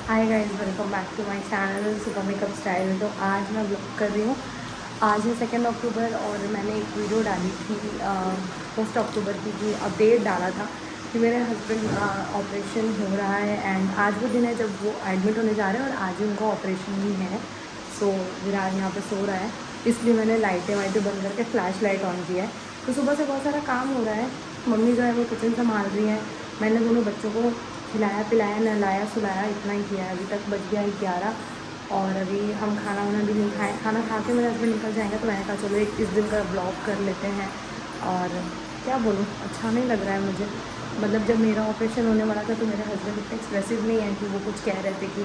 Hi guys, welcome back to my channel super makeup style. तो आज मैं blog कर रही हूँ। आज है 2 अक्टूबर और मैंने एक वीडियो डाली थी 1 अक्टूबर की अपडेट डाला था कि मेरे हस्बैंड का ऑपरेशन हो रहा है एंड आज वो दिन है जब वो एडमिट होने जा रहे हैं और आज ही उनका ऑपरेशन भी है। सो विराज यहाँ पे सो रहा है, इसलिए मैंने लाइटें वाइटें बंद करके फ्लैश लाइट ऑन किया है। तो सुबह से बहुत सारा काम हो रहा है। मम्मी जो है वो किचन संभाल रही है। मैंने दोनों बच्चों को खिलाया पिलाया नहलाया सुलाया, इतना ही किया है। अभी तक बज गया 11 और अभी हम खाना वाना भी नहीं खाए। खाना खा के मेरे हस्बैंड निकल जाएंगे तो मैंने कहा चलो एक इस दिन का ब्लॉग कर लेते हैं। और क्या बोलूँ, अच्छा नहीं लग रहा है मुझे। मतलब जब मेरा ऑपरेशन होने वाला था तो मेरे हस्बैंड इतने एक्सप्रेसिव नहीं है कि वो कुछ कह रहे थे कि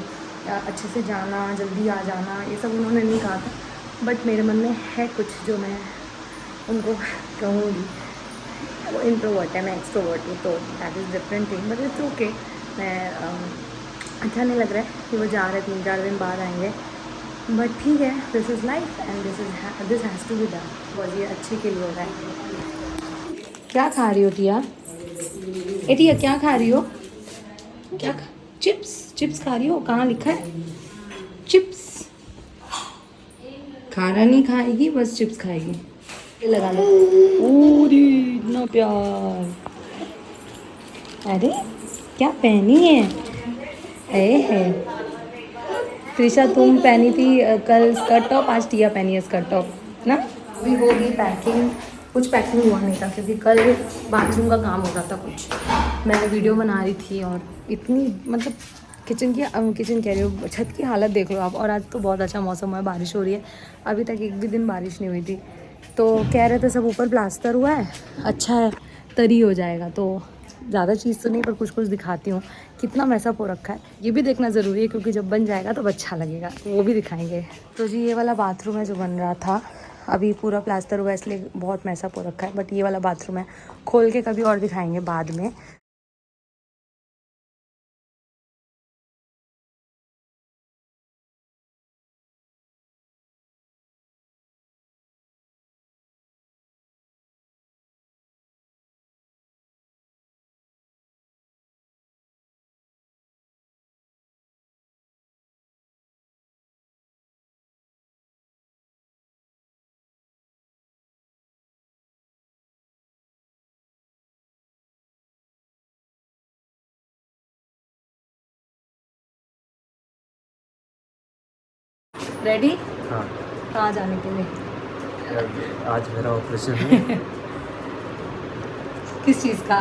अच्छे से जाना, जल्दी आ जाना, ये सब उन्होंने नहीं कहा था। बट मेरे मन में है कुछ जो मैं उनको कहूँगी। वो इंट्रोवर्ट है, मैं एक्सट्रोवर्ट हूँ, तो that is different thing, but it's okay. मैं अच्छा नहीं लग रहा है कि वो जा रहे 3-4 दिन बाद आएंगे, बट ठीक है, this is life and this has to be done. बस ये अच्छे के लिए हो रहा है। क्या खा रही हो टिया? ए टिया क्या खा रही हो? क्या चिप्स चिप्स खा रही हो? कहाँ लिखा है चिप्स? खाना नहीं खाएगी, बस चिप्स खाएगी। ये लगा लो। पूरी इतना प्यार। अरे क्या पहनी है? ए है त्रिशा, तुम पहनी थी कल स्कर्ट टॉप, आज टिया पहनी है स्कर्ट टॉप ना। अभी होगी पैकिंग। कुछ पैकिंग हुआ नहीं था क्योंकि कल बाथरूम का काम हो रहा था कुछ। मैंने वीडियो बना रही थी और इतनी मतलब किचन कह रही हूँ, छत की हालत देख लो आप। और आज तो बहुत अच्छा मौसम है, बारिश हो रही है। अभी तक एक भी दिन बारिश नहीं हुई थी। तो कह रहे थे सब ऊपर प्लास्टर हुआ है, अच्छा है, तरी हो जाएगा। तो ज़्यादा चीज़ तो नहीं पर कुछ कुछ दिखाती हूँ कितना मैसअप हो रखा है। ये भी देखना ज़रूरी है क्योंकि जब बन जाएगा तब अच्छा लगेगा, वो भी दिखाएंगे। तो जी ये वाला बाथरूम है जो बन रहा था, अभी पूरा प्लास्टर हुआ है इसलिए बहुत मैसअप हो रखा है। बट ये वाला बाथरूम है, खोल के कभी और दिखाएंगे बाद में। रेडी? हाँ। कहाँ जाने के लिए? आज मेरा ऑपरेशन है। किस चीज़ का?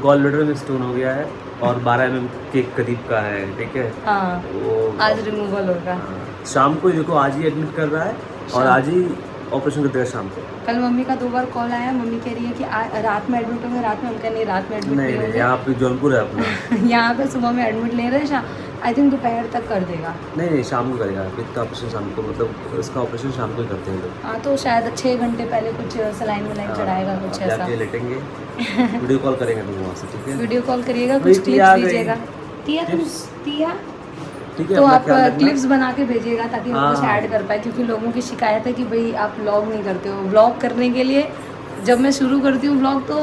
गॉल ब्लैडर में स्टोन हो गया है और 12 mm के करीब का है, ठीक है। हाँ, वो आज रिमूवल होगा। शाम को ही, देखो आज ही एडमिट कर रहा है और आज ही ऑपरेशन कर देगा शाम को। कल मम्मी का 2 बार कॉल आया, मम्मी कह रही है कि रात में एडमिट होंगे। रात में हम कह नहीं, रात में एडमिट नहीं होंगे। यहाँ पे जौनपुर है अपना। यहाँ पे सुबह में एडमिट ले रहे हैं, आई थिंक दोपहर तक कर देगा। नहीं शाम को करेगा। इतना ऑपरेशन शाम को, मतलब इसका ऑपरेशन शाम को ही करते हैं लोग। हाँ, तो शायद 6 घंटे पहले कुछ सलाइन वलाइन चढ़ाएगा, कुछ ऐसा। जाके लेटेंगे, वीडियो कॉल करेंगे तुम वहाँ से, ठीक है। वीडियो कॉल करिएगा, कुछ क्लिप्स दीजिएगा। टिया ठीक है, तो अपना आप ख्याल रखना। क्लिप्स बना के भेजिएगा ताकि हम कुछ हाँ। ऐड कर पाए, क्योंकि लोगों की शिकायत है कि भाई आप व्लॉग नहीं करते हो। व्लॉग करने के लिए जब मैं शुरू करती हूँ व्लॉग तो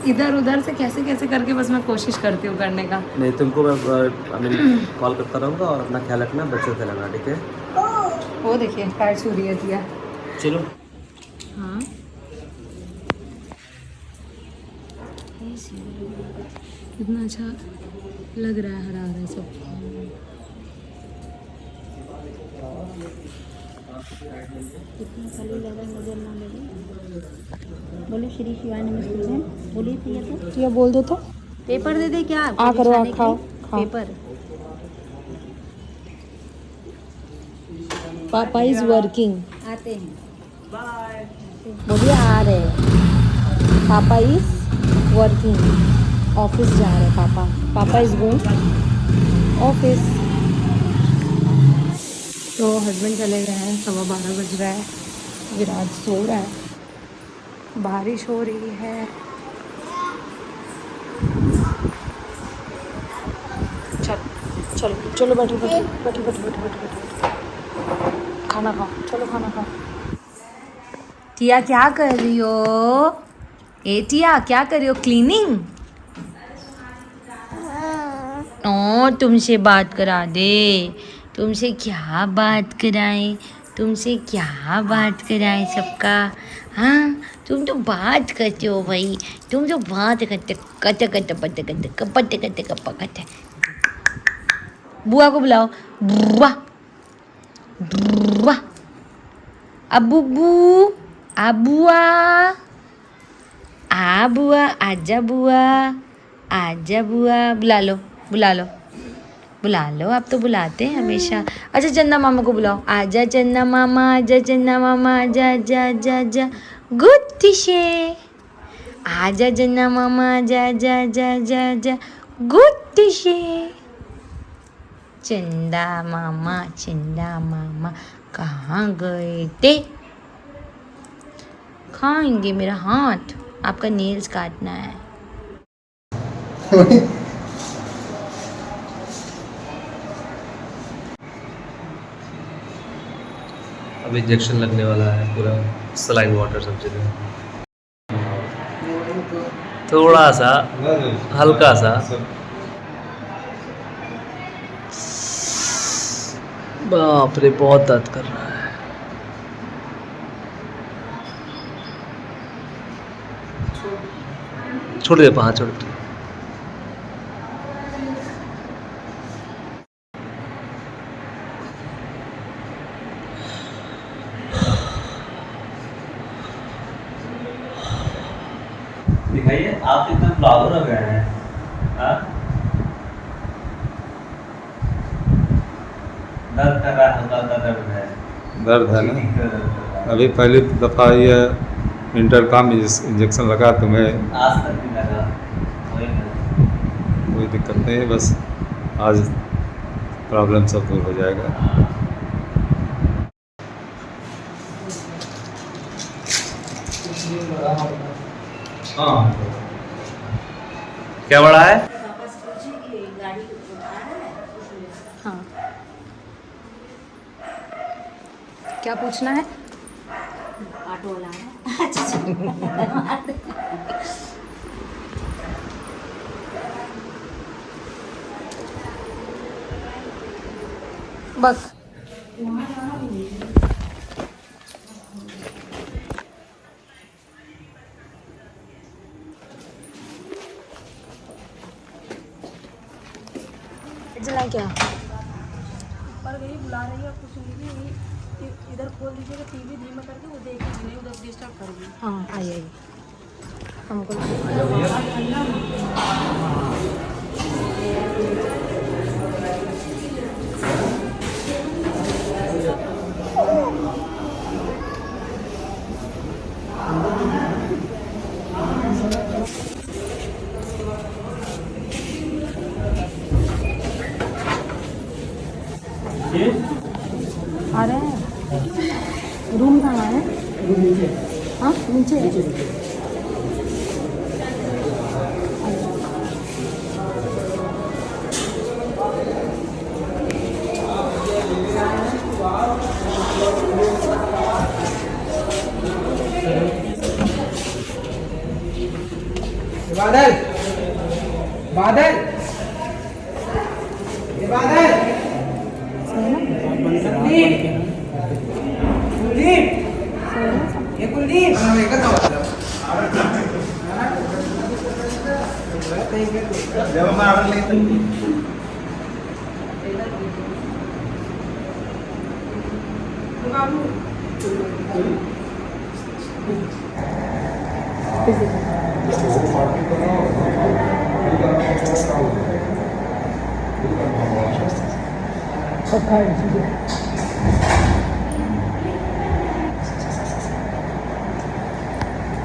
इधर उधर से कैसे कैसे करके बस मैं कोशिश करती हूँ करने का। नहीं, तुमको मैं कॉल करता रहूँगा और अपना ख्याल रखना, बच्चों का लगना, ठीक है। वो देखिए पैर छू रही है टिया। चलो। हाँ, इतना अच्छा लग रहा है, हरा हरा सब। कितना खाली लगा, नजर ना लगे। बोले श्री शिवाय नमस्ते। बोलिए प्रिया, तो टिया बोल दो तो। पेपर दे दे क्या आ करो, आ बिछाने के खाओ लिए? खाओ। पेपर पापा इज वर्किंग। आते हैं। बोलिए आ रहे हैं। पापा इज वर्किंग, ऑफिस जा रहे हैं पापा। पापा इज गोइंग ऑफिस। तो हस्बैंड चले गए हैं, 12:15 बज रहा है। विराज सो रहा है, बारिश हो रही है। चलो चलो बैठो बैठो बैठो बैठो बैठो बैठो बैठो, खाना खाओ, चलो खाना खाओ। टिया क्या कर रही हो? टिया क्या कर रही हो? क्लीनिंग? ओ तुमसे बात करा दे, तुमसे क्या बात कराएं, तुमसे क्या बात कराएं सबका। हाँ तुम तो बात करते हो भाई, तुम तो बात करते कते कते पते कते कपते कते कपा कते। बुआ को बुलाओ, बुआ बुआ, अबू बू, अबुआ, आ बुआ, आजा बुआ, आजा बुआ, बुला लो बुला लो बुला लो। आप तो बुलाते हैं हमेशा। अच्छा चंदा मामा को बुलाओ, आजा चंदा मामा, आजा चंदा मामा, आजा आजा आजा आजा गुत्तिशे, आजा चंदा मामा, आजा आजा आजा आजा आजा गुत्तिशे। चंदा मामा कहाँ गए थे? खाएंगे मेरा हाथ, आपका नेल्स काटना है। अब इंजेक्शन लगने वाला है, पूरा सलाइन वाटर सब जगह, थोड़ा सा हल्का सा। बाप रे बहुत दर्द कर रहा है। छोड़ दे, हाँ छोड़ दे। दिखाइए आप इतना ब्लाउज हो गए हैं। हाँ? दर्द कर रहा है, हल्का हल्का दर्द है। दर्द है ना? अभी पहली दफ़ा ये इंटरकॉम इंजेक्शन लगा तुम्हें, आज तक नहीं लगा, वही ना। कोई दिक्कत नहीं है, बस आज प्रॉब्लम सब दूर हो जाएगा। हाँ क्या बड़ा है? हाँ क्या पूछना है? ऑटो वाला है। बस चला क्या? पर गई बुला रही है, कुछ नहीं, इधर खोल दीजिएगा टीवी धीमा करके, वो देखेगी नहीं, उधर डिस्टर्ब करेगी। हाँ आइए हमको आ रहे हैं। रूम कहाँ है? हाँ नीचे बादल बादल ये बादल कुलदीप कुलदीप ये कुलदीप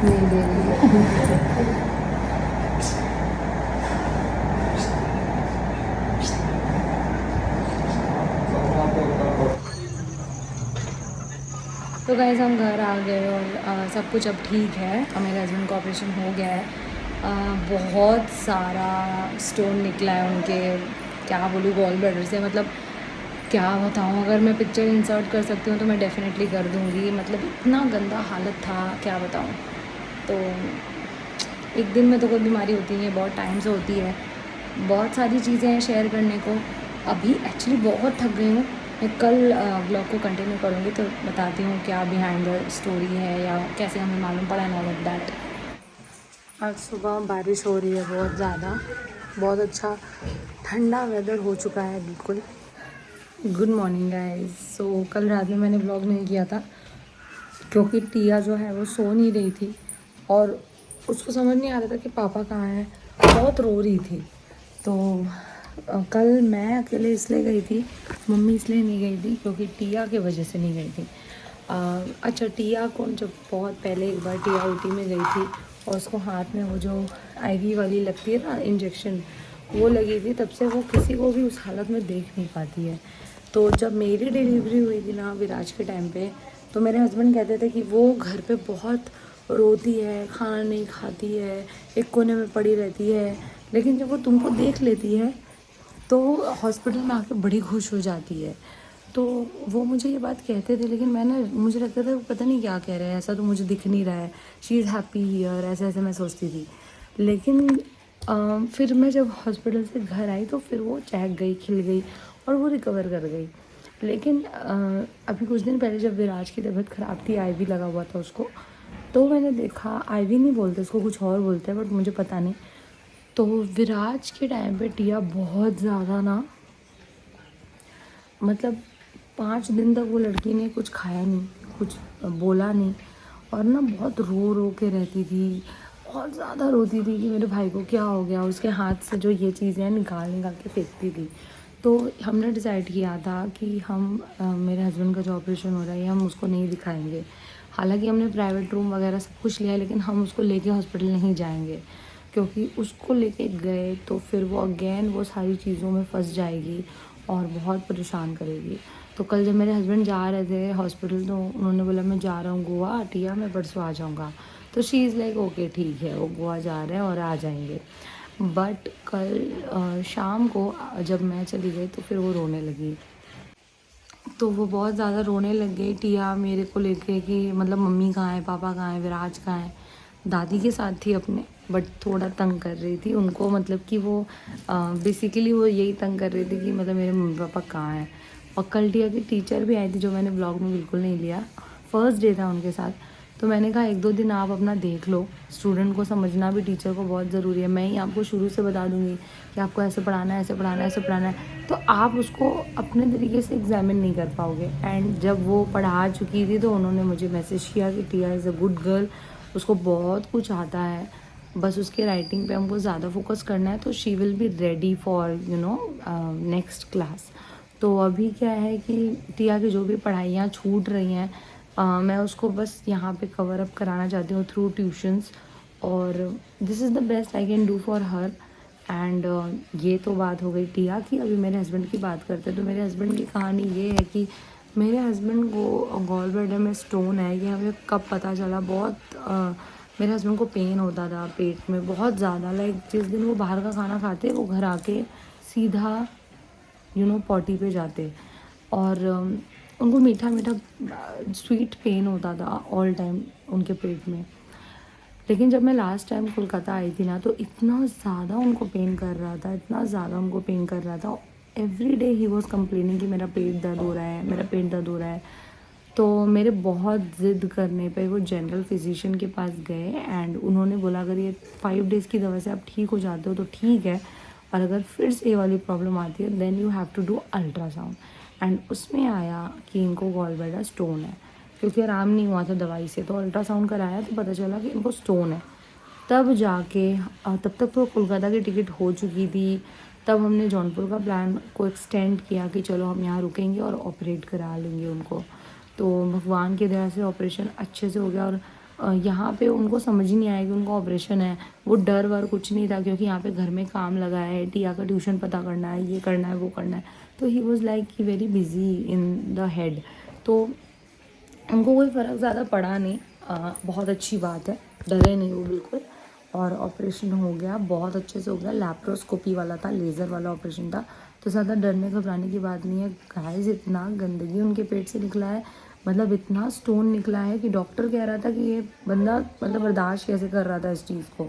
नहीं दे रही है। तो गाइस हम घर आ गए और सब कुछ अब ठीक है। मेरे हस्बैंड का ऑपरेशन हो गया है। बहुत सारा स्टोन निकला है उनके, क्या बोलूँ, गॉल ब्लैडर से। मतलब क्या बताऊँ, अगर मैं पिक्चर इंसर्ट कर सकती हूँ तो मैं डेफिनेटली कर दूँगी। मतलब इतना गंदा हालत था, क्या बताऊँ। तो एक दिन में तो कोई बीमारी होती नहीं है, बहुत टाइम से होती है। बहुत सारी चीज़ें हैं शेयर करने को। अभी एक्चुअली बहुत थक गई हूँ। मैं कल ब्लॉग को कंटिन्यू करूँगी तो बताती हूँ क्या बिहाइंड द स्टोरी है या कैसे हमें मालूम पड़ा एंड ऑल ऑफ दैट। आज सुबह बारिश हो रही है बहुत ज़्यादा, बहुत अच्छा ठंडा वेदर हो चुका है बिल्कुल। Good morning guys. सो कल रात में मैंने ब्लॉग नहीं किया था क्योंकि टिया जो है वो सो नहीं रही थी और उसको समझ नहीं आ रहा था कि पापा कहाँ हैं, बहुत रो रही थी। तो कल मैं अकेले इसलिए गई थी, मम्मी इसलिए नहीं गई थी क्योंकि टिया की वजह से नहीं गई थी। अच्छा, टिया को जब बहुत पहले एक बार टिया ऊटी में गई थी और उसको हाथ में वो जो आईवी वाली लगती है ना इंजेक्शन, वो लगी थी, तब से वो किसी को भी उस हालत में देख नहीं पाती है। तो जब मेरी डिलीवरी हुई थी ना विराज के टाइम पे, तो मेरे हस्बैंड कहते थे कि वो घर पे बहुत रोती है, खाना नहीं खाती है, एक कोने में पड़ी रहती है, लेकिन जब वो तुमको देख लेती है तो हॉस्पिटल में आके बड़ी खुश हो जाती है। तो वो मुझे ये बात कहते थे, लेकिन मुझे लगता था पता नहीं क्या कह रहे हैं, ऐसा तो मुझे दिख नहीं रहा है, शी इज़ हैप्पी हियर, ऐसे ऐसे मैं सोचती थी। लेकिन फिर मैं जब हॉस्पिटल से घर आई तो फिर वो चहक गई, खिल गई और वो रिकवर कर गई। लेकिन अभी कुछ दिन पहले जब विराज की तबीयत ख़राब थी, आईवी लगा हुआ था उसको, तो मैंने देखा, आईवी नहीं बोलते उसको, कुछ और बोलते हैं बट मुझे पता नहीं। तो विराज के टाइम पे टिया बहुत ज़्यादा ना, मतलब 5 दिन तक वो लड़की ने कुछ खाया नहीं, कुछ बोला नहीं और ना बहुत रो रो के रहती थी, बहुत ज़्यादा रोती थी कि मेरे भाई को क्या हो गया। उसके हाथ से जो ये चीज़ें निकाल के फेंकती थी। तो हमने डिसाइड किया था कि हम मेरे हस्बैंड का जो ऑपरेशन हो रहा है हम उसको नहीं दिखाएंगे। हालांकि हमने प्राइवेट रूम वगैरह सब कुछ लिया है, लेकिन हम उसको लेके हॉस्पिटल नहीं जाएंगे क्योंकि उसको लेके गए तो फिर वो अगेन वो सारी चीज़ों में फंस जाएगी और बहुत परेशान करेगी। तो कल जब मेरे हस्बैंड जा रहे थे हॉस्पिटल तो उन्होंने बोला मैं जा रहा हूँ गोवा, टिया मैं परसों आ जाऊँगा। तो शी इज़ लाइक ओके ठीक है, वो गोवा जा रहे हैं और आ जाएंगे। बट कल शाम को जब मैं चली गई तो फिर वो रोने लगी। तो वो बहुत ज़्यादा रोने लग गई टिया मेरे को लेके कि मतलब मम्मी कहाँ है, पापा कहाँ है, विराज कहाँ है। दादी के साथ थी अपने, बट थोड़ा तंग कर रही थी उनको, मतलब कि वो बेसिकली वो यही तंग कर रही थी कि मतलब मेरे मम्मी पापा कहाँ हैं। और कल टिया की टीचर भी आई थी, जो मैंने ब्लॉग में बिल्कुल नहीं लिया, फर्स्ट डे था उनके साथ। तो मैंने कहा 1-2 दिन आप अपना देख लो, स्टूडेंट को समझना भी टीचर को बहुत ज़रूरी है। मैं ही आपको शुरू से बता दूंगी कि आपको ऐसे पढ़ाना है, ऐसे पढ़ाना है, ऐसे पढ़ाना है, तो आप उसको अपने तरीके से एग्जामिन नहीं कर पाओगे। एंड जब वो पढ़ा चुकी थी तो उन्होंने मुझे मैसेज किया कि टिया इज़ अ गुड गर्ल, उसको बहुत कुछ आता है, बस उसके राइटिंग पे हमको ज़्यादा फोकस करना है, तो she will be ready for next class. तो अभी क्या है कि टिया की जो भी पढ़ाइयाँ छूट रही हैं, मैं उसको बस यहाँ पे कवर अप कराना चाहती हूँ थ्रू ट्यूशन्स, और this is the best I can do for her. And ये तो बात हो गई टिया की। अभी मेरे हस्बैंड की बात करते हैं। तो मेरे हस्बैंड की कहानी ये है कि मेरे हस्बैंड को गॉल ब्लैडर में स्टोन है। ये हमें कब पता चला, बहुत मेरे हस्बैंड को पेन होता था पेट में बहुत ज़्यादा। लाइक जिस दिन वो बाहर का खाना खाते वो घर आके सीधा पॉटी पे जाते और उनको मीठा मीठा स्वीट पेन होता था ऑल टाइम उनके पेट में। लेकिन जब मैं लास्ट टाइम कोलकाता आई थी ना, तो इतना ज़्यादा उनको पेन कर रहा था, इतना ज़्यादा उनको पेन कर रहा था। Every day he was complaining कि मेरा पेट दर्द हो रहा है, मेरा पेट दर्द हो रहा है। तो मेरे बहुत ज़िद करने पे वो जनरल फिजिशियन के पास गए एंड उन्होंने बोला अगर ये 5 डेज़ की दवा से आप ठीक हो जाते हो तो ठीक है, और अगर फिर से ये वाली प्रॉब्लम आती है then you have to do ultrasound. एंड उसमें आया कि इनको गॉल ब्लैडर स्टोन है, क्योंकि आराम नहीं हुआ था दवाई से। तो अल्ट्रासाउंड कराया तो पता चला कि इनको स्टोन है। तब जाके तब तक तो कोलकाता की टिकट हो चुकी थी। तब हमने जौनपुर का प्लान को एक्सटेंड किया कि चलो हम यहाँ रुकेंगे और ऑपरेट करा लेंगे उनको। तो भगवान की दया से ऑपरेशन अच्छे से हो गया। और यहाँ पे उनको समझ ही नहीं आया कि उनको ऑपरेशन है। वो डर वर कुछ नहीं था, क्योंकि यहाँ पे घर में काम लगा है, टिया का ट्यूशन पता करना है, ये करना है, वो करना है। तो he was like he very busy in the head. तो उनको कोई फ़र्क ज़्यादा पड़ा नहीं। बहुत अच्छी बात है, डरे नहीं वो बिल्कुल। और ऑपरेशन हो गया, बहुत अच्छे से हो गया। लैप्रोस्कोपी वाला था, लेज़र वाला ऑपरेशन था, तो ज़्यादा डरने घबराने की बात नहीं है। गाइस इतना गंदगी उनके पेट से निकला है, मतलब इतना स्टोन निकला है कि डॉक्टर कह रहा था कि ये बंदा मतलब बर्दाश्त कैसे कर रहा था इस चीज़ को।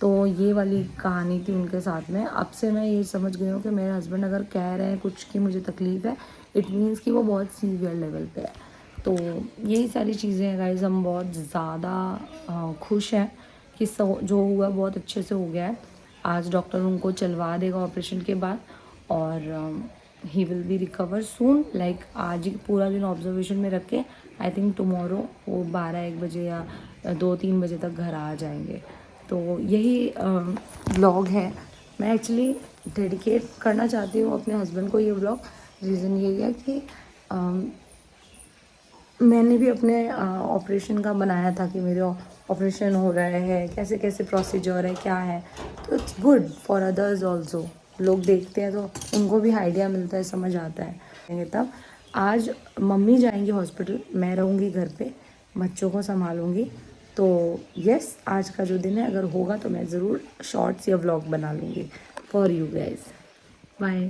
तो ये वाली कहानी थी उनके साथ में। अब से मैं ये समझ गई हूँ कि मेरे हस्बैंड अगर कह रहे हैं कुछ कि मुझे तकलीफ़ है, इट मीन्स कि वो बहुत सीवियर लेवल पे है। तो यही सारी चीज़ें हैं गाइस, हम बहुत ज़्यादा खुश हैं कि जो हुआ बहुत अच्छे से हो गया है। आज डॉक्टर उनको चलवा देगा ऑपरेशन के बाद और he will be recover soon. Like आज ही पूरा दिन ऑब्जर्वेशन में रख के आई थिंक टुमारो वो 12-1 बजे या 2-3 बजे तक घर आ जाएंगे। तो यही व्लॉग है। मैं एक्चुअली डेडिकेट करना चाहती हूँ अपने हस्बैंड को ये व्लॉग। रीज़न यही है कि मैंने भी अपने ऑपरेशन का बनाया था कि मेरे ऑपरेशन हो रहा है, कैसे कैसे प्रोसीजर है, क्या है। तो it's good for others also. लोग देखते हैं तो उनको भी आइडिया मिलता है, समझ आता है। तब आज मम्मी जाएंगी हॉस्पिटल, मैं रहूँगी घर पे, बच्चों को संभालूँगी। तो यस, आज का जो दिन है अगर होगा तो मैं ज़रूर शॉर्ट्स या व्लॉग बना लूँगी फॉर यू गाइज। बाय।